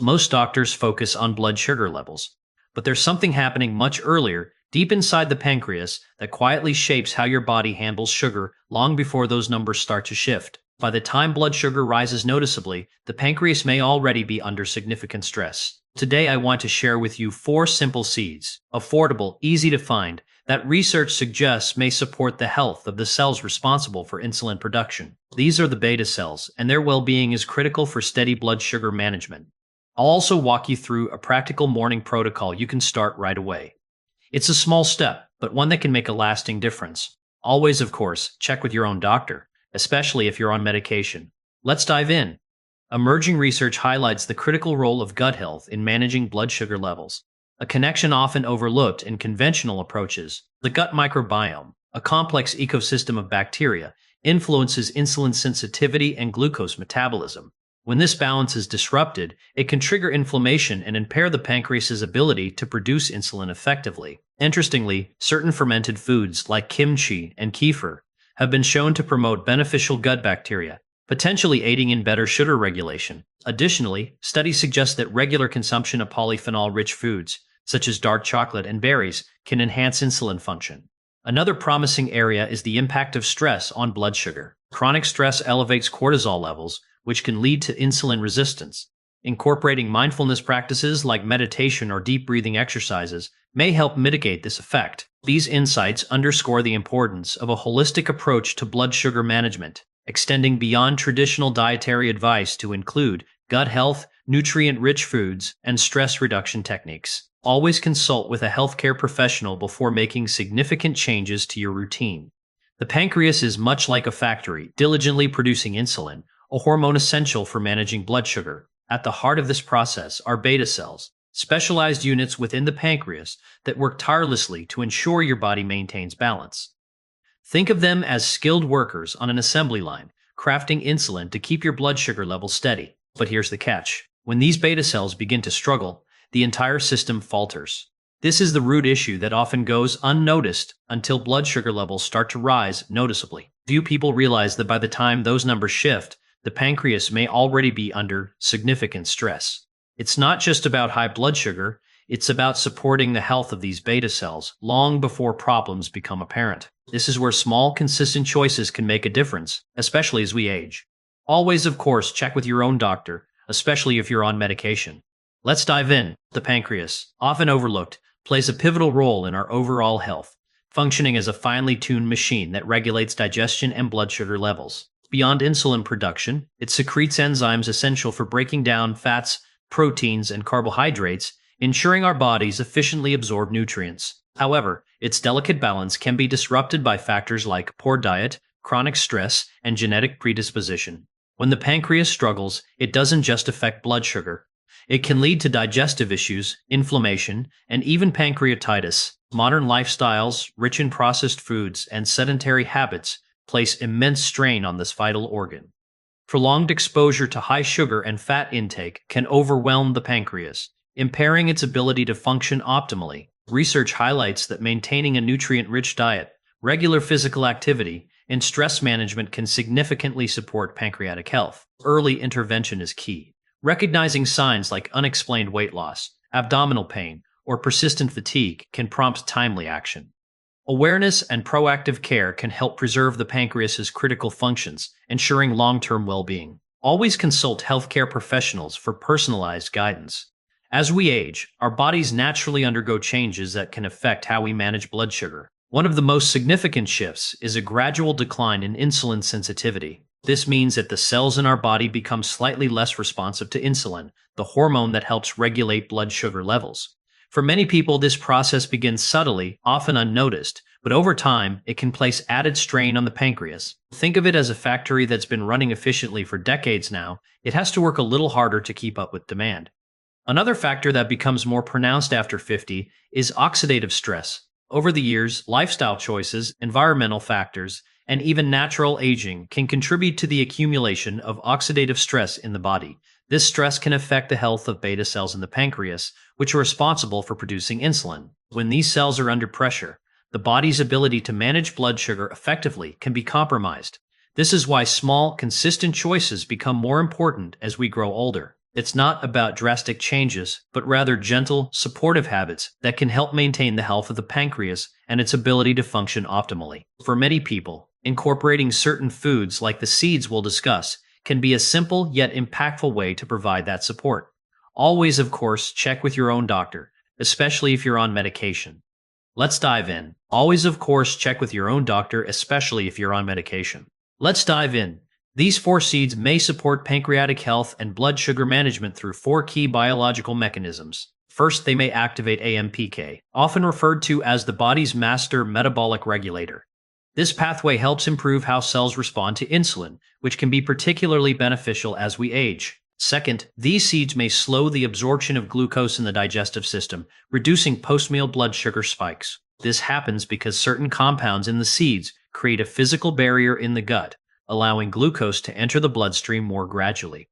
Most doctors focus on blood sugar levels, but there's something happening much earlier, deep inside the pancreas, that quietly shapes how your body handles sugar long before those numbers start to shift. By the time blood sugar rises noticeably, the pancreas may already be under significant stress. Today, I want to share with you 4 simple seeds, affordable, easy to find, that research suggests may support the health of the cells responsible for insulin production. These are the beta cells, and their well-being is critical for steady blood sugar management. I'll also walk you through a practical morning protocol you can start right away. It's a small step, but one that can make a lasting difference. Always, of course, check with your own doctor, especially if you're on medication. Let's dive in. Emerging research highlights the critical role of gut health in managing blood sugar levels, a connection often overlooked in conventional approaches. The gut microbiome, a complex ecosystem of bacteria, influences insulin sensitivity and glucose metabolism. When this balance is disrupted, it can trigger inflammation and impair the pancreas's ability to produce insulin effectively. Interestingly, certain fermented foods like kimchi and kefir have been shown to promote beneficial gut bacteria, potentially aiding in better sugar regulation. Additionally, studies suggest that regular consumption of polyphenol-rich foods, such as dark chocolate and berries, can enhance insulin function. Another promising area is the impact of stress on blood sugar. Chronic stress elevates cortisol levels, which can lead to insulin resistance. Incorporating mindfulness practices like meditation or deep breathing exercises may help mitigate this effect. These insights underscore the importance of a holistic approach to blood sugar management, extending beyond traditional dietary advice to include gut health, nutrient-rich foods, and stress reduction techniques. Always consult with a healthcare professional before making significant changes to your routine. The pancreas is much like a factory, diligently producing insulin, a hormone essential for managing blood sugar. At the heart of this process are beta cells, specialized units within the pancreas that work tirelessly to ensure your body maintains balance. Think of them as skilled workers on an assembly line, crafting insulin to keep your blood sugar levels steady. But here's the catch. When these beta cells begin to struggle, the entire system falters. This is the root issue that often goes unnoticed until blood sugar levels start to rise noticeably. Few people realize that by the time those numbers shift, the pancreas may already be under significant stress. It's not just about high blood sugar, it's about supporting the health of these beta cells long before problems become apparent. This is where small, consistent choices can make a difference, especially as we age. Always, of course, check with your own doctor, especially if you're on medication. Let's dive in. The pancreas, often overlooked, plays a pivotal role in our overall health, functioning as a finely tuned machine that regulates digestion and blood sugar levels. Beyond insulin production, it secretes enzymes essential for breaking down fats, proteins, and carbohydrates, ensuring our bodies efficiently absorb nutrients. However, its delicate balance can be disrupted by factors like poor diet, chronic stress, and genetic predisposition. When the pancreas struggles, it doesn't just affect blood sugar. It can lead to digestive issues, inflammation, and even pancreatitis. Modern lifestyles, rich in processed foods, and sedentary habits place immense strain on this vital organ. Prolonged exposure to high sugar and fat intake can overwhelm the pancreas, impairing its ability to function optimally. Research highlights that maintaining a nutrient-rich diet, regular physical activity, and stress management can significantly support pancreatic health. Early intervention is key. Recognizing signs like unexplained weight loss, abdominal pain, or persistent fatigue can prompt timely action. Awareness and proactive care can help preserve the pancreas's critical functions, ensuring long-term well-being. Always consult healthcare professionals for personalized guidance. As we age, our bodies naturally undergo changes that can affect how we manage blood sugar. One of the most significant shifts is a gradual decline in insulin sensitivity. This means that the cells in our body become slightly less responsive to insulin, the hormone that helps regulate blood sugar levels. For many people, this process begins subtly, often unnoticed, but over time, it can place added strain on the pancreas. Think of it as a factory that's been running efficiently for decades now. It has to work a little harder to keep up with demand. Another factor that becomes more pronounced after 50 is oxidative stress. Over the years, lifestyle choices, environmental factors, and even natural aging can contribute to the accumulation of oxidative stress in the body. This stress can affect the health of beta cells in the pancreas, which are responsible for producing insulin. When these cells are under pressure, the body's ability to manage blood sugar effectively can be compromised. This is why small, consistent choices become more important as we grow older. It's not about drastic changes, but rather gentle, supportive habits that can help maintain the health of the pancreas and its ability to function optimally. For many people, incorporating certain foods like the seeds we'll discuss can be a simple yet impactful way to provide that support. Always, of course, check with your own doctor, especially if you're on medication. Let's dive in. Always, of course, check with your own doctor, especially if you're on medication. Let's dive in. These 4 seeds may support pancreatic health and blood sugar management through 4 key biological mechanisms. First, they may activate AMPK, often referred to as the body's master metabolic regulator. This pathway helps improve how cells respond to insulin, which can be particularly beneficial as we age. Second, these seeds may slow the absorption of glucose in the digestive system, reducing post-meal blood sugar spikes. This happens because certain compounds in the seeds create a physical barrier in the gut, allowing glucose to enter the bloodstream more gradually.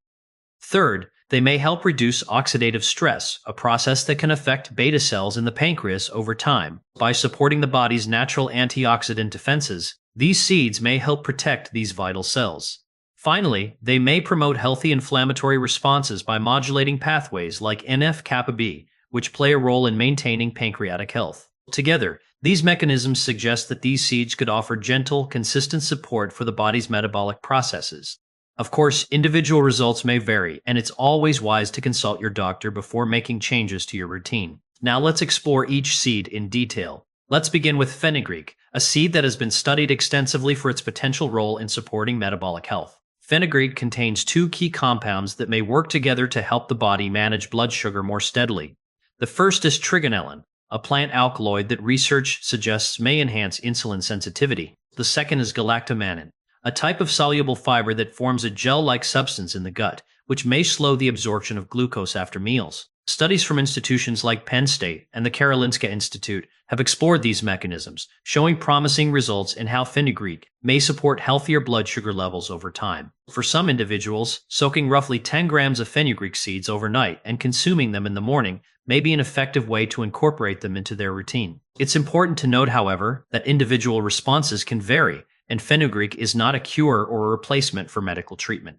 Third, they may help reduce oxidative stress, a process that can affect beta cells in the pancreas over time. By supporting the body's natural antioxidant defenses, these seeds may help protect these vital cells. Finally, they may promote healthy inflammatory responses by modulating pathways like NF-kappa B, which play a role in maintaining pancreatic health. Together, these mechanisms suggest that these seeds could offer gentle, consistent support for the body's metabolic processes. Of course, individual results may vary, and it's always wise to consult your doctor before making changes to your routine. Now let's explore each seed in detail. Let's begin with fenugreek, a seed that has been studied extensively for its potential role in supporting metabolic health. Fenugreek contains 2 key compounds that may work together to help the body manage blood sugar more steadily. The first is trigonelline, a plant alkaloid that research suggests may enhance insulin sensitivity. The second is galactomannan, a type of soluble fiber that forms a gel-like substance in the gut, which may slow the absorption of glucose after meals. Studies from institutions like Penn State and the Karolinska Institute have explored these mechanisms, showing promising results in how fenugreek may support healthier blood sugar levels over time. For some individuals, soaking roughly 10 grams of fenugreek seeds overnight and consuming them in the morning may be an effective way to incorporate them into their routine. It's important to note, however, that individual responses can vary, and fenugreek is not a cure or a replacement for medical treatment.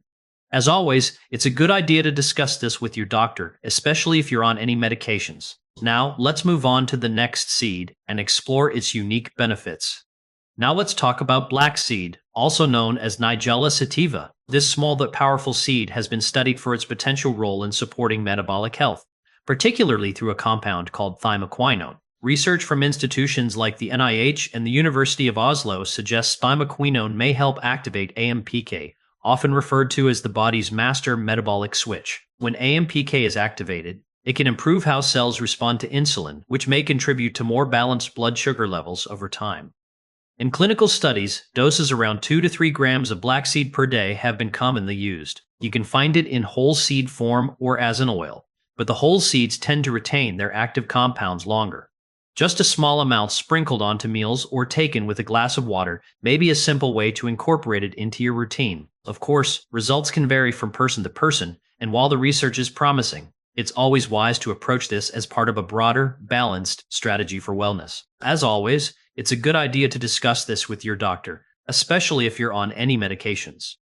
As always, it's a good idea to discuss this with your doctor, especially if you're on any medications. Now, let's move on to the next seed and explore its unique benefits. Now let's talk about black seed, also known as Nigella sativa. This small but powerful seed has been studied for its potential role in supporting metabolic health, particularly through a compound called thymoquinone. Research from institutions like the NIH and the University of Oslo suggests thymoquinone may help activate AMPK, often referred to as the body's master metabolic switch. When AMPK is activated, it can improve how cells respond to insulin, which may contribute to more balanced blood sugar levels over time. In clinical studies, doses around 2 to 3 grams of black seed per day have been commonly used. You can find it in whole seed form or as an oil, but the whole seeds tend to retain their active compounds longer. Just a small amount sprinkled onto meals or taken with a glass of water may be a simple way to incorporate it into your routine. Of course, results can vary from person to person, and while the research is promising, it's always wise to approach this as part of a broader, balanced strategy for wellness. As always, it's a good idea to discuss this with your doctor, especially if you're on any medications.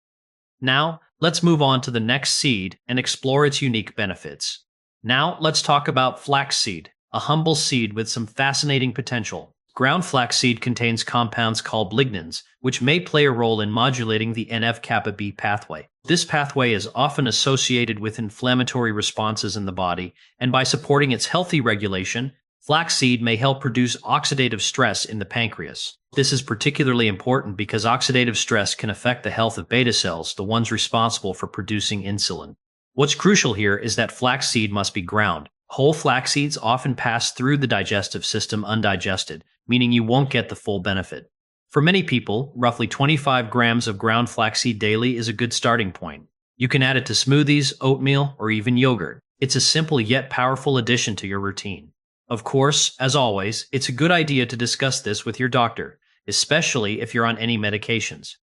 Now, let's move on to the next seed and explore its unique benefits. Now, let's talk about flaxseed, a humble seed with some fascinating potential. Ground flaxseed contains compounds called lignans, which may play a role in modulating the NF-kappa B pathway. This pathway is often associated with inflammatory responses in the body, and by supporting its healthy regulation, flaxseed may help reduce oxidative stress in the pancreas. This is particularly important because oxidative stress can affect the health of beta cells, the ones responsible for producing insulin. What's crucial here is that flaxseed must be ground. Whole flax seeds often pass through the digestive system undigested, meaning you won't get the full benefit. For many people, roughly 25 grams of ground flaxseed daily is a good starting point. You can add it to smoothies, oatmeal, or even yogurt. It's a simple yet powerful addition to your routine. Of course, as always, it's a good idea to discuss this with your doctor, especially if you're on any medications.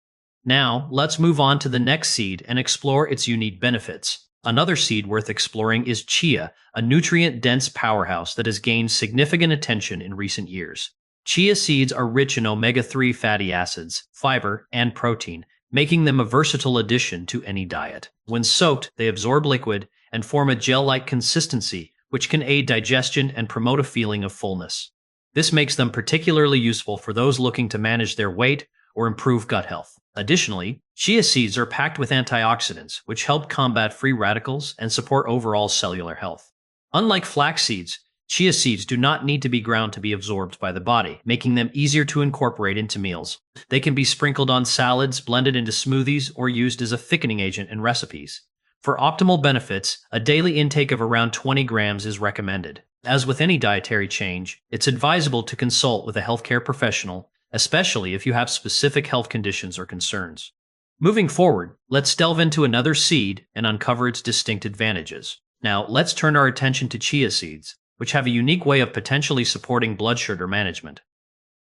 Now, let's move on to the next seed and explore its unique benefits. Another seed worth exploring is chia, a nutrient-dense powerhouse that has gained significant attention in recent years. Chia seeds are rich in omega-3 fatty acids, fiber, and protein, making them a versatile addition to any diet. When soaked, they absorb liquid and form a gel-like consistency, which can aid digestion and promote a feeling of fullness. This makes them particularly useful for those looking to manage their weight or improve gut health. Additionally, chia seeds are packed with antioxidants, which help combat free radicals and support overall cellular health. Unlike flax seeds, chia seeds do not need to be ground to be absorbed by the body, making them easier to incorporate into meals. They can be sprinkled on salads, blended into smoothies, or used as a thickening agent in recipes. For optimal benefits, a daily intake of around 20 grams is recommended. As with any dietary change, it's advisable to consult with a healthcare professional, especially if you have specific health conditions or concerns. Moving forward, let's delve into another seed and uncover its distinct advantages. Now, let's turn our attention to chia seeds, which have a unique way of potentially supporting blood sugar management.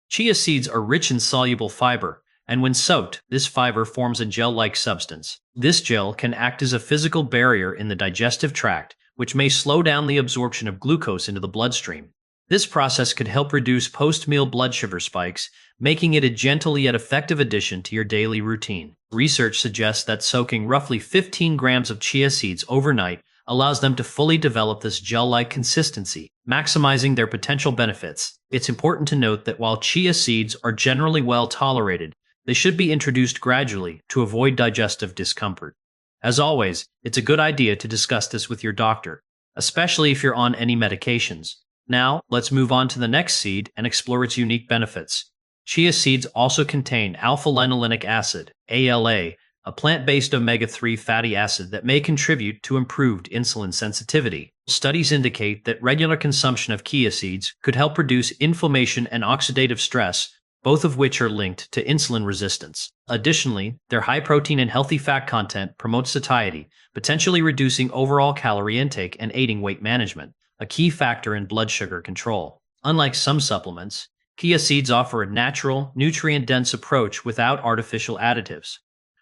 Chia seeds are rich in soluble fiber, and when soaked, this fiber forms a gel-like substance. This gel can act as a physical barrier in the digestive tract, which may slow down the absorption of glucose into the bloodstream. This process could help reduce post-meal blood sugar spikes, making it a gentle yet effective addition to your daily routine. Research suggests that soaking roughly 15 grams of chia seeds overnight allows them to fully develop this gel-like consistency, maximizing their potential benefits. It's important to note that while chia seeds are generally well tolerated, they should be introduced gradually to avoid digestive discomfort. As always, it's a good idea to discuss this with your doctor, especially if you're on any medications. Now, let's move on to the next seed and explore its unique benefits. Chia seeds also contain alpha-linolenic acid, ALA, a plant-based omega-3 fatty acid that may contribute to improved insulin sensitivity. Studies indicate that regular consumption of chia seeds could help reduce inflammation and oxidative stress, both of which are linked to insulin resistance. Additionally, their high protein and healthy fat content promotes satiety, potentially reducing overall calorie intake and aiding weight management, a key factor in blood sugar control. Unlike some supplements, chia seeds offer a natural, nutrient-dense approach without artificial additives.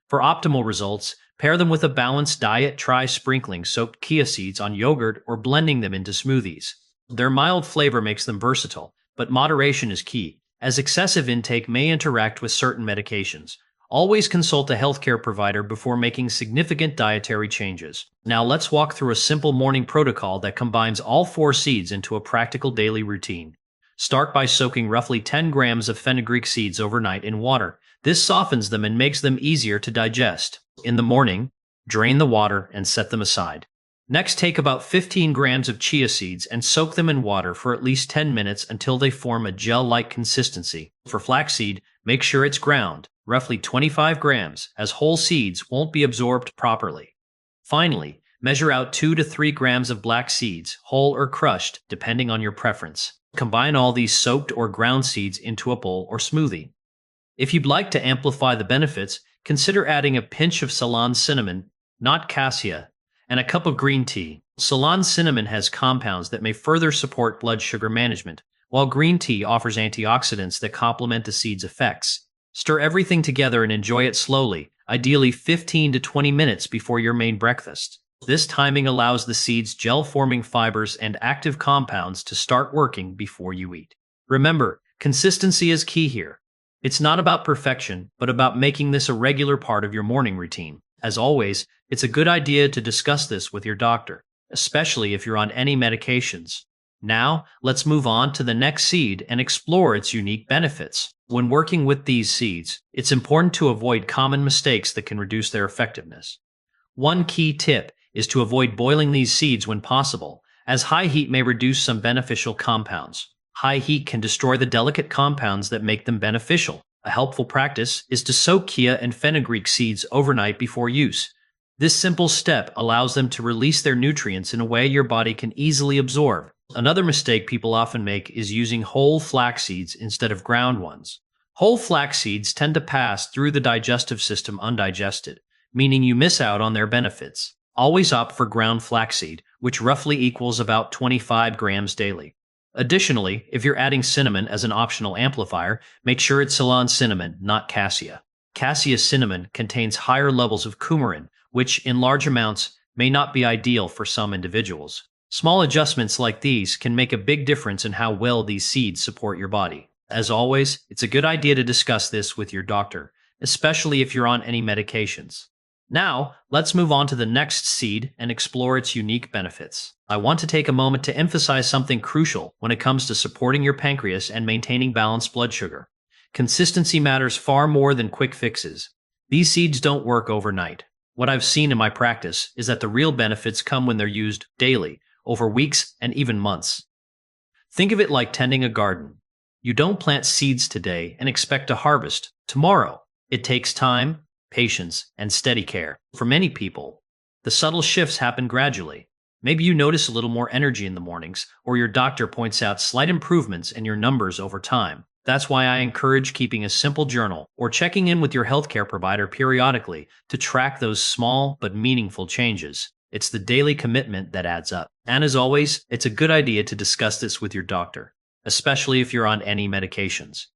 For optimal results, pair them with a balanced diet. Try sprinkling soaked chia seeds on yogurt or blending them into smoothies. Their mild flavor makes them versatile, but moderation is key, as excessive intake may interact with certain medications. Always consult a healthcare provider before making significant dietary changes. Now let's walk through a simple morning protocol that combines all 4 seeds into a practical daily routine. Start by soaking roughly 10 grams of fenugreek seeds overnight in water. This softens them and makes them easier to digest. In the morning, drain the water and set them aside. Next, take about 15 grams of chia seeds and soak them in water for at least 10 minutes until they form a gel-like consistency. For flaxseed, make sure it's ground, roughly 25 grams, as whole seeds won't be absorbed properly. Finally, measure out 2 to 3 grams of black seeds, whole or crushed, depending on your preference. Combine all these soaked or ground seeds into a bowl or smoothie. If you'd like to amplify the benefits, consider adding a pinch of Ceylon cinnamon, not cassia, and a cup of green tea. Ceylon cinnamon has compounds that may further support blood sugar management, while green tea offers antioxidants that complement the seed's effects. Stir everything together and enjoy it slowly, ideally 15 to 20 minutes before your main breakfast. This timing allows the seed's gel-forming fibers and active compounds to start working before you eat. Remember, consistency is key here. It's not about perfection, but about making this a regular part of your morning routine. As always, it's a good idea to discuss this with your doctor, especially if you're on any medications. Now, let's move on to the next seed and explore its unique benefits. When working with these seeds, it's important to avoid common mistakes that can reduce their effectiveness. One key tip is to avoid boiling these seeds when possible, as high heat may reduce some beneficial compounds. High heat can destroy the delicate compounds that make them beneficial. A helpful practice is to soak chia and fenugreek seeds overnight before use. This simple step allows them to release their nutrients in a way your body can easily absorb. Another mistake people often make is using whole flax seeds instead of ground ones. Whole flax seeds tend to pass through the digestive system undigested, meaning you miss out on their benefits. Always opt for ground flaxseed, which roughly equals about 25 grams daily. Additionally, if you're adding cinnamon as an optional amplifier, make sure it's Ceylon cinnamon, not cassia. Cassia cinnamon contains higher levels of coumarin, which, in large amounts, may not be ideal for some individuals. Small adjustments like these can make a big difference in how well these seeds support your body. As always, it's a good idea to discuss this with your doctor, especially if you're on any medications. Now, let's move on to the next seed and explore its unique benefits. I want to take a moment to emphasize something crucial when it comes to supporting your pancreas and maintaining balanced blood sugar. Consistency matters far more than quick fixes. These seeds don't work overnight. What I've seen in my practice is that the real benefits come when they're used daily, over weeks and even months. Think of it like tending a garden. You don't plant seeds today and expect to harvest tomorrow. It takes time, patience, and steady care. For many people, the subtle shifts happen gradually. Maybe you notice a little more energy in the mornings, or your doctor points out slight improvements in your numbers over time. That's why I encourage keeping a simple journal or checking in with your healthcare provider periodically to track those small but meaningful changes. It's the daily commitment that adds up. And as always, it's a good idea to discuss this with your doctor, especially if you're on any medications.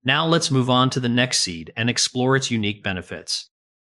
Now let's move on to the next seed and explore its unique benefits.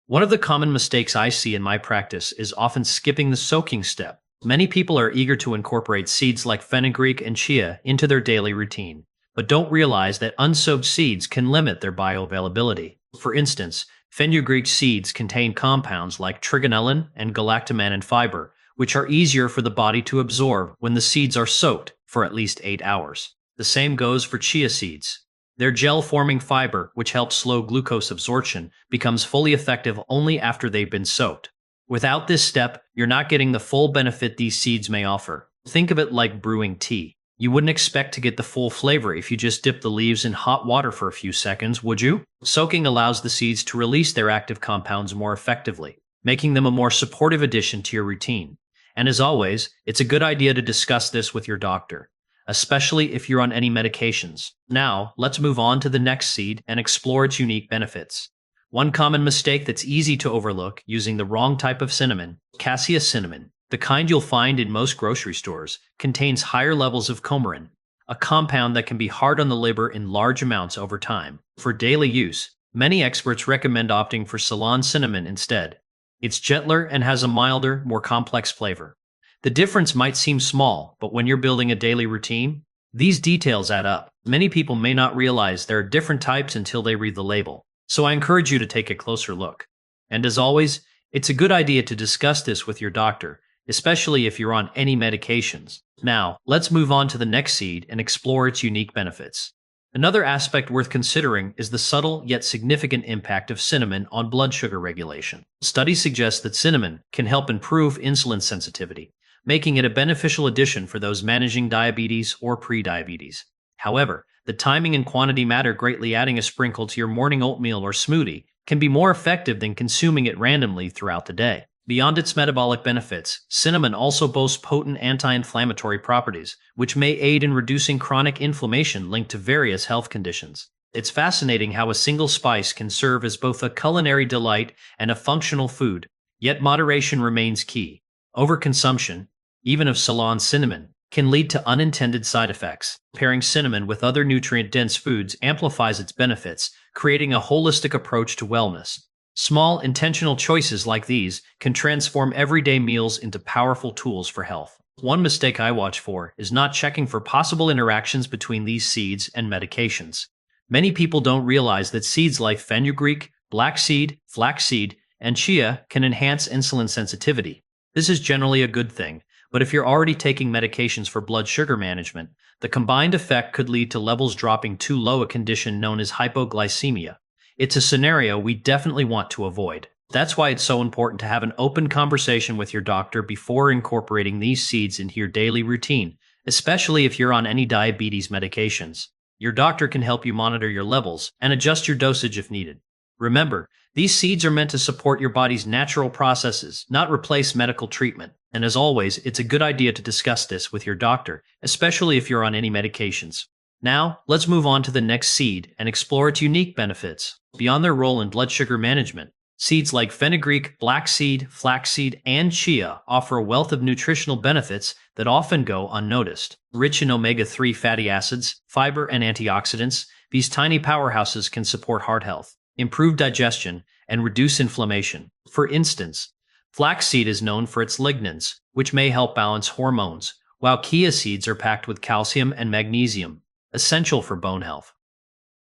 One of the common mistakes I see in my practice is often skipping the soaking step. Many people are eager to incorporate seeds like fenugreek and chia into their daily routine, but don't realize that unsoaked seeds can limit their bioavailability. For instance, fenugreek seeds contain compounds like trigonelline and galactomannan fiber, which are easier for the body to absorb when the seeds are soaked for at least 8 hours. The same goes for chia seeds. Their gel-forming fiber, which helps slow glucose absorption, becomes fully effective only after they've been soaked. Without this step, you're not getting the full benefit these seeds may offer. Think of it like brewing tea. You wouldn't expect to get the full flavor if you just dip the leaves in hot water for a few seconds, would you? Soaking allows the seeds to release their active compounds more effectively, making them a more supportive addition to your routine. And as always, it's a good idea to discuss this with your doctor, especially if you're on any medications. Now, let's move on to the next seed and explore its unique benefits. One common mistake that's easy to overlook using the wrong type of cinnamon, cassia cinnamon, the kind you'll find in most grocery stores, contains higher levels of coumarin, a compound that can be hard on the liver in large amounts over time. For daily use, many experts recommend opting for Ceylon cinnamon instead. It's gentler and has a milder, more complex flavor. The difference might seem small, but when you're building a daily routine, these details add up. Many people may not realize there are different types until they read the label, so I encourage you to take a closer look. And as always, it's a good idea to discuss this with your doctor, especially if you're on any medications. Now, let's move on to the next seed and explore its unique benefits. Another aspect worth considering is the subtle yet significant impact of cinnamon on blood sugar regulation. Studies suggest that cinnamon can help improve insulin sensitivity, making it a beneficial addition for those managing diabetes or prediabetes. However, the timing and quantity matter greatly. Adding a sprinkle to your morning oatmeal or smoothie can be more effective than consuming it randomly throughout the day. Beyond its metabolic benefits, cinnamon also boasts potent anti-inflammatory properties, which may aid in reducing chronic inflammation linked to various health conditions. It's fascinating how a single spice can serve as both a culinary delight and a functional food, yet moderation remains key. Overconsumption, even of Ceylon cinnamon, can lead to unintended side effects. Pairing cinnamon with other nutrient-dense foods amplifies its benefits, creating a holistic approach to wellness. Small, intentional choices like these can transform everyday meals into powerful tools for health. One mistake I watch for is not checking for possible interactions between these seeds and medications. Many people don't realize that seeds like fenugreek, black seed, flaxseed, and chia can enhance insulin sensitivity. This is generally a good thing, but if you're already taking medications for blood sugar management, the combined effect could lead to levels dropping too low, a condition known as hypoglycemia. It's a scenario we definitely want to avoid. That's why it's so important to have an open conversation with your doctor before incorporating these seeds into your daily routine, especially if you're on any diabetes medications. Your doctor can help you monitor your levels and adjust your dosage if needed. Remember, these seeds are meant to support your body's natural processes, not replace medical treatment. And as always, it's a good idea to discuss this with your doctor, especially if you're on any medications. Now, let's move on to the next seed and explore its unique benefits. Beyond their role in blood sugar management, seeds like fenugreek, black seed, flaxseed, and chia offer a wealth of nutritional benefits that often go unnoticed. Rich in omega-3 fatty acids, fiber, and antioxidants, these tiny powerhouses can support heart health, improve digestion, and reduce inflammation. For instance, flaxseed is known for its lignans, which may help balance hormones, while chia seeds are packed with calcium and magnesium, essential for bone health.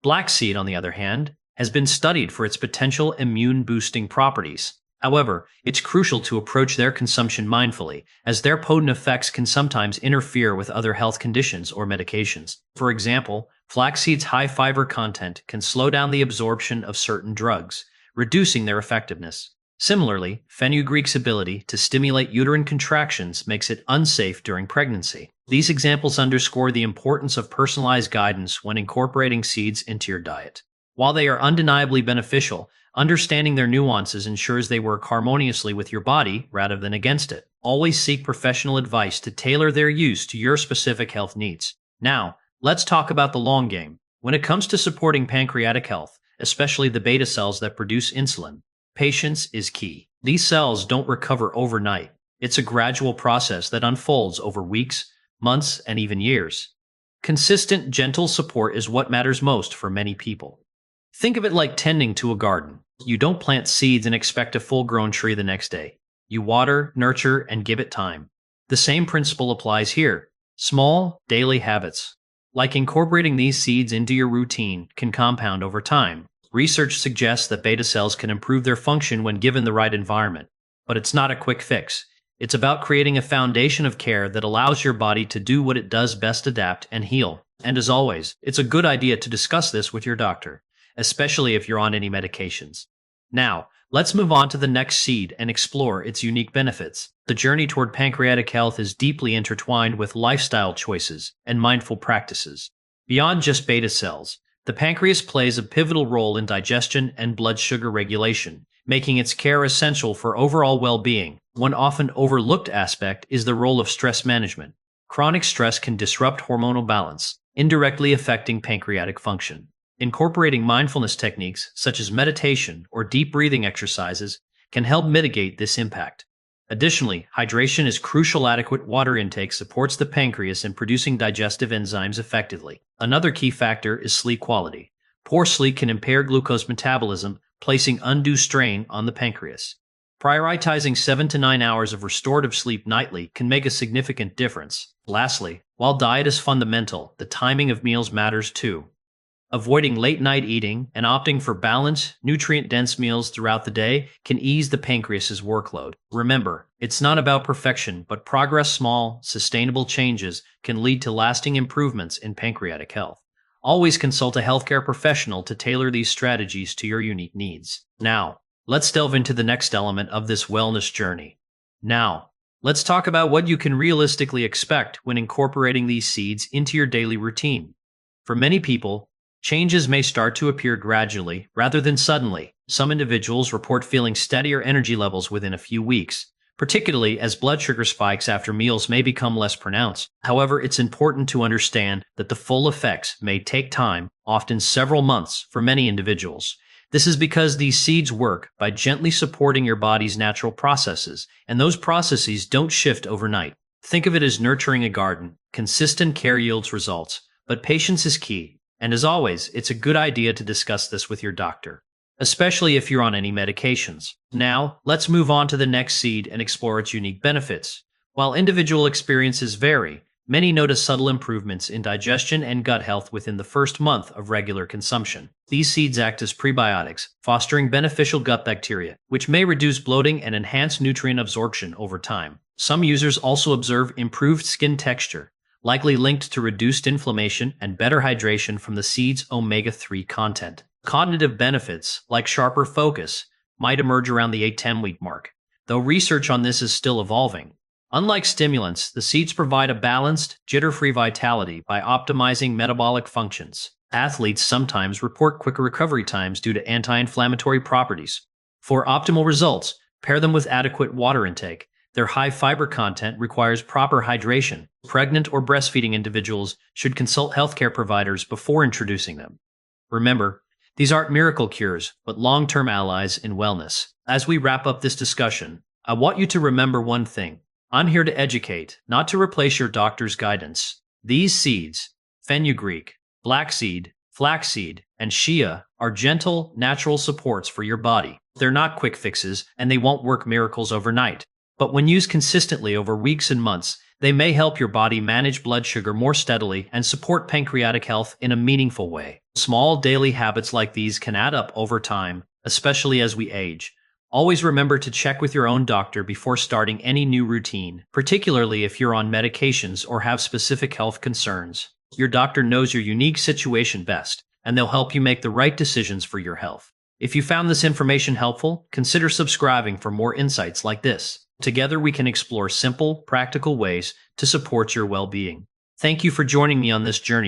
Black seed, on the other hand, has been studied for its potential immune-boosting properties. However, it's crucial to approach their consumption mindfully, as their potent effects can sometimes interfere with other health conditions or medications. For example, flaxseed's high fiber content can slow down the absorption of certain drugs, reducing their effectiveness. Similarly, fenugreek's ability to stimulate uterine contractions makes it unsafe during pregnancy. These examples underscore the importance of personalized guidance when incorporating seeds into your diet. While they are undeniably beneficial, understanding their nuances ensures they work harmoniously with your body rather than against it. Always seek professional advice to tailor their use to your specific health needs. Now, let's talk about the long game. When it comes to supporting pancreatic health, especially the beta cells that produce insulin, patience is key. These cells don't recover overnight. It's a gradual process that unfolds over weeks, months, and even years. Consistent, gentle support is what matters most for many people. Think of it like tending to a garden. You don't plant seeds and expect a full-grown tree the next day. You water, nurture, and give it time. The same principle applies here. Small, daily habits, like incorporating these seeds into your routine, can compound over time. Research suggests that beta cells can improve their function when given the right environment. But it's not a quick fix. It's about creating a foundation of care that allows your body to do what it does best: adapt and heal. And as always, it's a good idea to discuss this with your doctor, especially if you're on any medications. Now, let's move on to the next seed and explore its unique benefits. The journey toward pancreatic health is deeply intertwined with lifestyle choices and mindful practices. Beyond just beta cells, the pancreas plays a pivotal role in digestion and blood sugar regulation, making its care essential for overall well-being. One often overlooked aspect is the role of stress management. Chronic stress can disrupt hormonal balance, indirectly affecting pancreatic function. Incorporating mindfulness techniques such as meditation or deep breathing exercises can help mitigate this impact. Additionally, hydration is crucial. Adequate water intake supports the pancreas in producing digestive enzymes effectively. Another key factor is sleep quality. Poor sleep can impair glucose metabolism, placing undue strain on the pancreas. Prioritizing 7 to 9 hours of restorative sleep nightly can make a significant difference. Lastly, while diet is fundamental, the timing of meals matters too. Avoiding late-night eating and opting for balanced, nutrient-dense meals throughout the day can ease the pancreas's workload. Remember, it's not about perfection, but progress. Small, sustainable changes can lead to lasting improvements in pancreatic health. Always consult a healthcare professional to tailor these strategies to your unique needs. Now, let's delve into the next element of this wellness journey. Now, let's talk about what you can realistically expect when incorporating these seeds into your daily routine. For many people, changes may start to appear gradually rather than suddenly. Some individuals report feeling steadier energy levels within a few weeks, particularly as blood sugar spikes after meals may become less pronounced. However, it's important to understand that the full effects may take time, often several months, for many individuals. This is because these seeds work by gently supporting your body's natural processes, and those processes don't shift overnight. Think of it as nurturing a garden. Consistent care yields results, but patience is key. And as always, it's a good idea to discuss this with your doctor, especially if you're on any medications. Now, let's move on to the next seed and explore its unique benefits. While individual experiences vary, many notice subtle improvements in digestion and gut health within the first month of regular consumption. These seeds act as prebiotics, fostering beneficial gut bacteria, which may reduce bloating and enhance nutrient absorption over time. Some users also observe improved skin texture, likely linked to reduced inflammation and better hydration from the seed's omega-3 content. Cognitive benefits, like sharper focus, might emerge around the 8-10 week mark, though research on this is still evolving. Unlike stimulants, the seeds provide a balanced, jitter-free vitality by optimizing metabolic functions. Athletes sometimes report quicker recovery times due to anti-inflammatory properties. For optimal results, pair them with adequate water intake. Their high fiber content requires proper hydration. Pregnant or breastfeeding individuals should consult healthcare providers before introducing them. Remember, these aren't miracle cures, but long-term allies in wellness. As we wrap up this discussion, I want you to remember one thing. I'm here to educate, not to replace your doctor's guidance. These seeds, fenugreek, blackseed, flaxseed, and shea, are gentle, natural supports for your body. They're not quick fixes, and they won't work miracles overnight. But when used consistently over weeks and months, they may help your body manage blood sugar more steadily and support pancreatic health in a meaningful way. Small daily habits like these can add up over time, especially as we age. Always remember to check with your own doctor before starting any new routine, particularly if you're on medications or have specific health concerns. Your doctor knows your unique situation best, and they'll help you make the right decisions for your health. If you found this information helpful, consider subscribing for more insights like this. Together, we can explore simple, practical ways to support your well being. Thank you for joining me on this journey.